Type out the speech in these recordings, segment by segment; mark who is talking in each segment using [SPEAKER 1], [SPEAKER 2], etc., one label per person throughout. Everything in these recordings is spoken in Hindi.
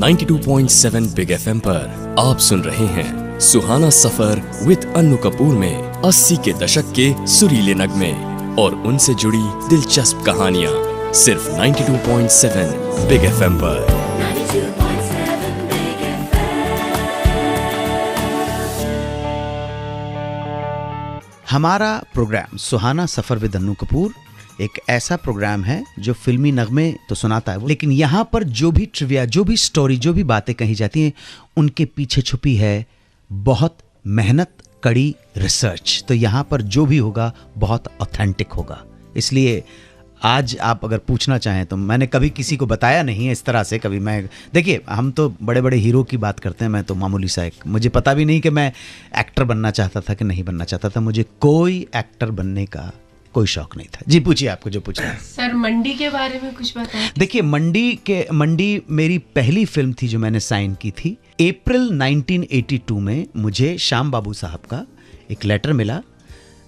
[SPEAKER 1] 92.7 बिग एफएम पर आप सुन रहे हैं सुहाना सफर विद अन्नू कपूर में 80 के दशक के सुरीले नगमे और उनसे जुड़ी दिलचस्प कहानियाँ सिर्फ 92.7 बिग एफएम पर।
[SPEAKER 2] हमारा प्रोग्राम सुहाना सफर विद अन्नू कपूर एक ऐसा प्रोग्राम है जो फिल्मी नगमे तो सुनाता है, लेकिन यहाँ पर जो भी ट्रिविया, जो भी स्टोरी, जो भी बातें कही जाती हैं उनके पीछे छुपी है बहुत मेहनत, कड़ी रिसर्च। तो यहाँ पर जो भी होगा बहुत ऑथेंटिक होगा। इसलिए आज आप अगर पूछना चाहें तो मैंने कभी किसी को बताया नहीं है इस तरह से। कभी मैं, देखिए हम तो बड़े बड़े हीरो की बात करते हैं, मैं तो मामूली सा एक, मुझे पता भी नहीं कि मैं एक्टर बनना चाहता था कि नहीं बनना चाहता था। मुझे कोई एक्टर बनने का कोई शौक नहीं था। जी पूछिए, आपको जो पूछना है।
[SPEAKER 3] सर मंडी के बारे में कुछ बताएं।
[SPEAKER 2] देखिए मंडी मेरी पहली फिल्म थी जो मैंने साइन की थी। अप्रैल 1982 में मुझे श्याम बाबू साहब का एक लेटर मिला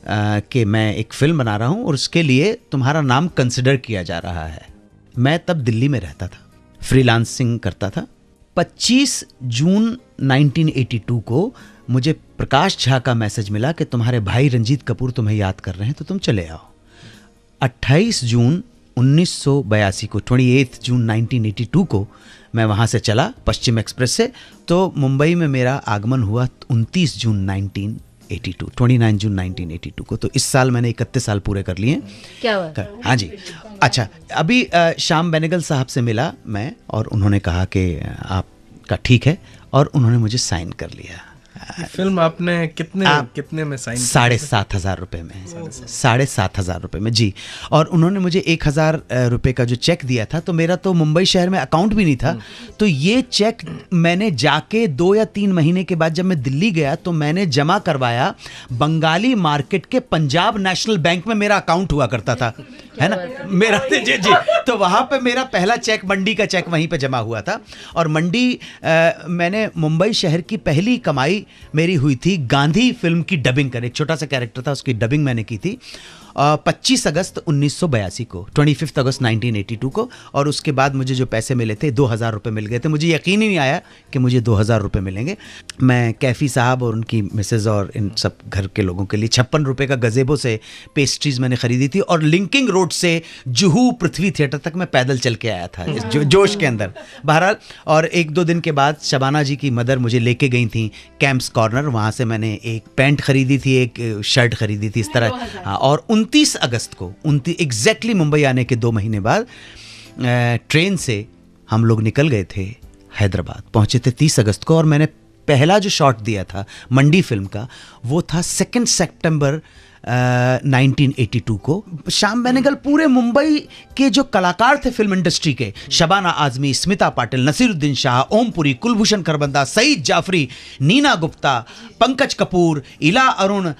[SPEAKER 2] कि मैं एक फिल्म बना रहा हूँ और उसके लिए तुम्हारा नाम कंसिडर किया जा रहा है। मैं तब दिल्ली में रहता था, फ्रीलांसिंग करता था। 25 जून 1982 को मुझे प्रकाश झा का मैसेज मिला कि तुम्हारे भाई रंजीत कपूर तुम्हें याद कर रहे हैं तो तुम चले आओ। 28 जून 1982 को, 28 जून 1982 को मैं वहाँ से चला पश्चिम एक्सप्रेस से। तो मुंबई में मेरा आगमन हुआ 29 जून 29 जून 1982 को। तो इस साल मैंने 31 साल पूरे कर लिए।
[SPEAKER 3] क्या बात?
[SPEAKER 2] हाँ जी। अच्छा, अभी श्याम बेनेगल साहब से मिला मैं और उन्होंने कहा कि आपका ठीक है और उन्होंने मुझे साइन कर लिया।
[SPEAKER 4] फिल्म आपने कितने में साइन?
[SPEAKER 2] 7,500 रुपये में। 7,500 रुपये में जी। और उन्होंने मुझे 1,000 रुपये का जो चेक दिया था, तो मेरा तो मुंबई शहर में अकाउंट भी नहीं था। तो ये चेक मैंने जाके 2 या 3 महीने के बाद जब मैं दिल्ली गया तो मैंने जमा करवाया बंगाली मार्केट के पंजाब नेशनल बैंक में। मेरा अकाउंट हुआ करता था, है ना मेरा। जी जी। तो वहाँ पे मेरा पहला चेक, मंडी का चेक वहीं पे जमा हुआ था। और मंडी मैंने मुंबई शहर की पहली कमाई मेरी हुई थी गांधी फिल्म की डबिंग कर। एक छोटा सा कैरेक्टर था, उसकी डबिंग मैंने की थी 25 अगस्त 1982 को, 25 अगस्त 1982 को। और उसके बाद मुझे जो पैसे मिले थे 2,000 रुपये मिल गए थे। मुझे यकीन ही नहीं आया कि मुझे 2,000 रुपये मिलेंगे। मैं कैफ़ी साहब और उनकी मिसेज़ और इन सब घर के लोगों के लिए 56 रुपये का गज़ेबो से पेस्ट्रीज़ मैंने ख़रीदी थी। और लिंकिंग रोड से जुहू पृथ्वी थिएटर तक मैं पैदल चल के आया था इस जोश के अंदर। बहरहाल, और 1-2 दिन के बाद शबाना जी की मदर मुझे लेके गई थी कैंप्स कॉर्नर। वहाँ से मैंने एक पैंट ख़रीदी थी, एक शर्ट ख़रीदी थी, इस तरह। हाँ, और 29 अगस्त को, एग्जैक्टली मुंबई आने के 2 महीने बाद ट्रेन से हम लोग निकल गए थे हैदराबाद। पहुंचे थे 30 अगस्त को। और मैंने पहला जो शॉट दिया था मंडी फिल्म का वो था 2 सितंबर 1982 को। श्याम बेनेगल पूरे मुंबई के जो कलाकार थे फिल्म इंडस्ट्री के, शबाना आजमी, स्मिता पाटिल, नसीरुद्दीन शाह, ओमपुरी, कुलभूषण खरबंदा, सईद जाफरी, नीना गुप्ता, पंकज कपूर, इला अरुण,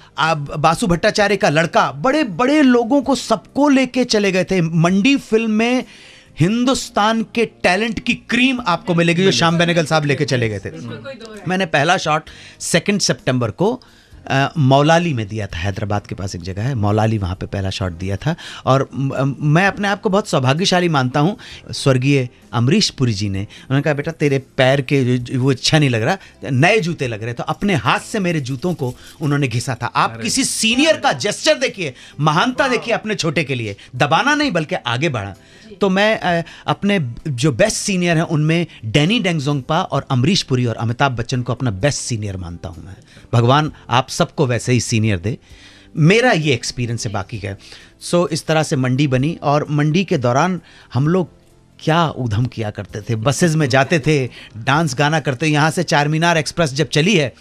[SPEAKER 2] बासु भट्टाचार्य का लड़का, बड़े बड़े लोगों को सबको लेके चले गए थे। मंडी फिल्म में हिंदुस्तान के टैलेंट की क्रीम आपको मिलेगी जो श्याम बेनेगल साहब लेके चले गए थे। मैंने पहला शॉट 2 सितंबर को मौलाली में दिया था। हैदराबाद के पास एक जगह है मौलाली, वहाँ पे पहला शॉट दिया था। और मैं अपने आप को बहुत सौभाग्यशाली मानता हूँ। स्वर्गीय अमरीश पुरी जी ने, उन्होंने कहा बेटा तेरे पैर के वो अच्छा नहीं लग रहा, नए जूते लग रहे। तो अपने हाथ से मेरे जूतों को उन्होंने घिसा था। आप किसी सीनियर का जेस्चर देखिए, महानता देखिए अपने छोटे के लिए, दबाना नहीं बल्कि आगे बढ़ा। तो मैं अपने जो बेस्ट सीनियर हैं उनमें डैनी डेंगजोंगपा और अमरीश पुरी और अमिताभ बच्चन को अपना बेस्ट सीनियर मानता हूं मैं। भगवान आप सबको वैसे ही सीनियर दे। मेरा ये एक्सपीरियंस है, बाकी का। सो इस तरह से मंडी बनी। और मंडी के दौरान हम लोग क्या ऊधम किया करते थे, बसेज में जाते थे, डांस गाना करते। यहाँ से चारमीनार एक्सप्रेस जब चली है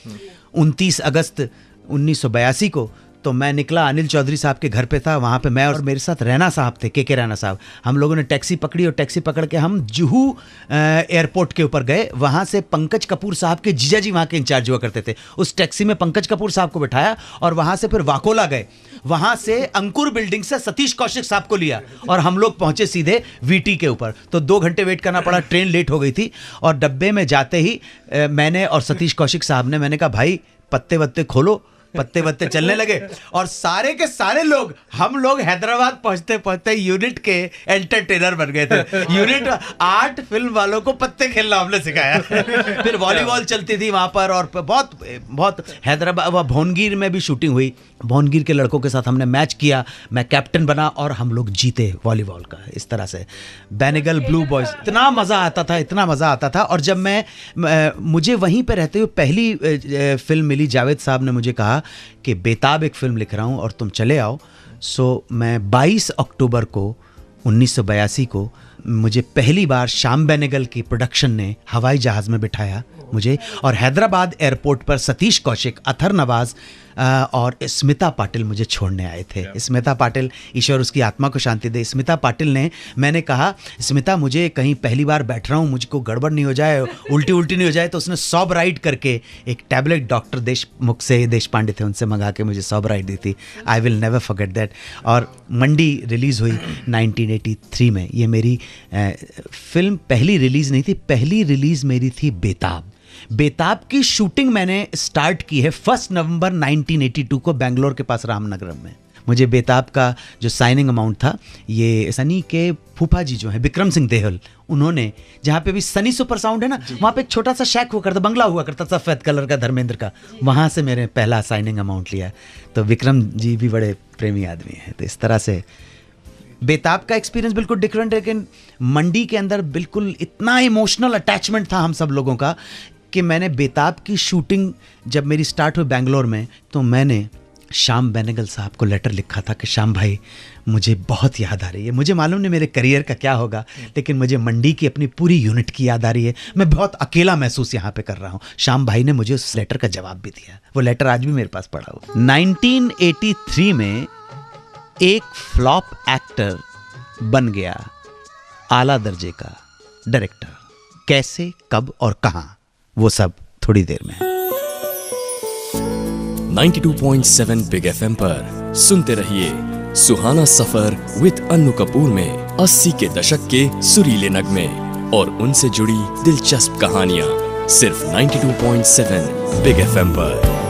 [SPEAKER 2] 29 अगस्त 1982 को, तो मैं निकला, अनिल चौधरी साहब के घर पे था। वहाँ पे मैं और मेरे साथ रैना साहब थे, के रैना साहब। हम लोगों ने टैक्सी पकड़ी और टैक्सी पकड़ के हम जुहू एयरपोर्ट के ऊपर गए। वहाँ से पंकज कपूर साहब के जीजा जी वहाँ के इंचार्ज हुआ करते थे। उस टैक्सी में पंकज कपूर साहब को बिठाया और वहाँ से फिर वाकोला गए। वहाँ से अंकुर बिल्डिंग से सतीश कौशिक साहब को लिया और हम लोग पहुँचे सीधे वीटी के ऊपर। तो 2 घंटे वेट करना पड़ा, ट्रेन लेट हो गई थी। और डब्बे में जाते ही मैंने और सतीश कौशिक साहब ने, मैंने कहा भाई पत्ते वत्ते खोलो, पत्ते वत्ते चलने लगे और सारे के सारे लोग, हम लोग हैदराबाद पहुंचते पहुंचते यूनिट के एंटरटेनर बन गए थे। यूनिट 8 फिल्म वालों को पत्ते खेलना हमने सिखाया। फिर वॉलीबॉल चलती थी वहां पर, और बहुत बहुत हैदराबाद भुवनगिर में भी शूटिंग हुई। भुवनगिर के लड़कों के साथ हमने मैच किया, मैं कैप्टन बना और हम लोग जीते वॉलीबॉल का। इस तरह से बेनेगल ब्लू बॉयज, इतना मज़ा आता था, इतना मज़ा आता था। और जब मुझे वहीं पे रहते हुए पहली फिल्म मिली, जावेद साहब ने मुझे कहा कि बेताब एक फ़िल्म लिख रहा हूँ और तुम चले आओ। सो मैं 22 अक्टूबर को 1982 को मुझे पहली बार श्याम बेनेगल की प्रोडक्शन ने हवाई जहाज़ में बिठाया मुझे, और हैदराबाद एयरपोर्ट पर सतीश कौशिक, अथर नवाज और स्मिता पाटिल मुझे छोड़ने आए थे। स्मिता पाटिल, ईश्वर उसकी आत्मा को शांति दे, स्मिता पाटिल ने, मैंने कहा स्मिता मुझे कहीं पहली बार बैठ रहा हूँ, मुझको गड़बड़ नहीं हो जाए, उल्टी नहीं हो जाए, तो उसने सॉब राइड करके एक टैबलेट, डॉक्टर देशमुख से, देश पांडे थे, उनसे मंगा के मुझे सॉब राइड दी थी। I will never forget that. और मंडी रिलीज़ हुई 1983 में। ये मेरी फिल्म पहली रिलीज़ नहीं थी, पहली रिलीज़ मेरी थी बेताब। बेताब की शूटिंग मैंने स्टार्ट की है 1 नवंबर 1982 को बेंगलोर के पास रामनगरम में। मुझे बेताब का जो साइनिंग अमाउंट था, ये सनी के फूफा जी जो है विक्रम सिंह देहल, उन्होंने, जहाँ पे भी सनी सुपर साउंड है ना, वहाँ पे एक छोटा सा शैक हुआ करता, बंगला हुआ करता सफ़ेद कलर का, धर्मेंद्र का, वहाँ से मैंने पहला साइनिंग अमाउंट लिया। तो विक्रम जी भी बड़े प्रेमी आदमी हैं। तो इस तरह से बेताब का एक्सपीरियंस बिल्कुल डिफरेंट, लेकिन मंडी के अंदर बिल्कुल इतना इमोशनल अटैचमेंट था हम सब लोगों का कि मैंने बेताब की शूटिंग जब मेरी स्टार्ट हुई बेंगलोर में, तो मैंने श्याम बेनेगल साहब को लेटर लिखा था कि श्याम भाई मुझे बहुत याद आ रही है, मुझे मालूम नहीं मेरे करियर का क्या होगा, लेकिन मुझे मंडी की अपनी पूरी यूनिट की याद आ रही है, मैं बहुत अकेला महसूस यहाँ पे कर रहा हूँ। श्याम भाई ने मुझे उस लेटर का जवाब भी दिया, वो लेटर आज भी मेरे पास पड़ा हुआ। 1983 में एक फ्लॉप एक्टर बन गया आला दर्जे का डायरेक्टर। कैसे, कब और कहाँ, वो सब थोड़ी देर में।
[SPEAKER 1] 92.7 बिग FM पर सुनते रहिए सुहाना सफर विद अन्नू कपूर में 80 के दशक के सुरीले नगमे और उनसे जुड़ी दिलचस्प कहानियां, सिर्फ 92.7 बिग FM पर।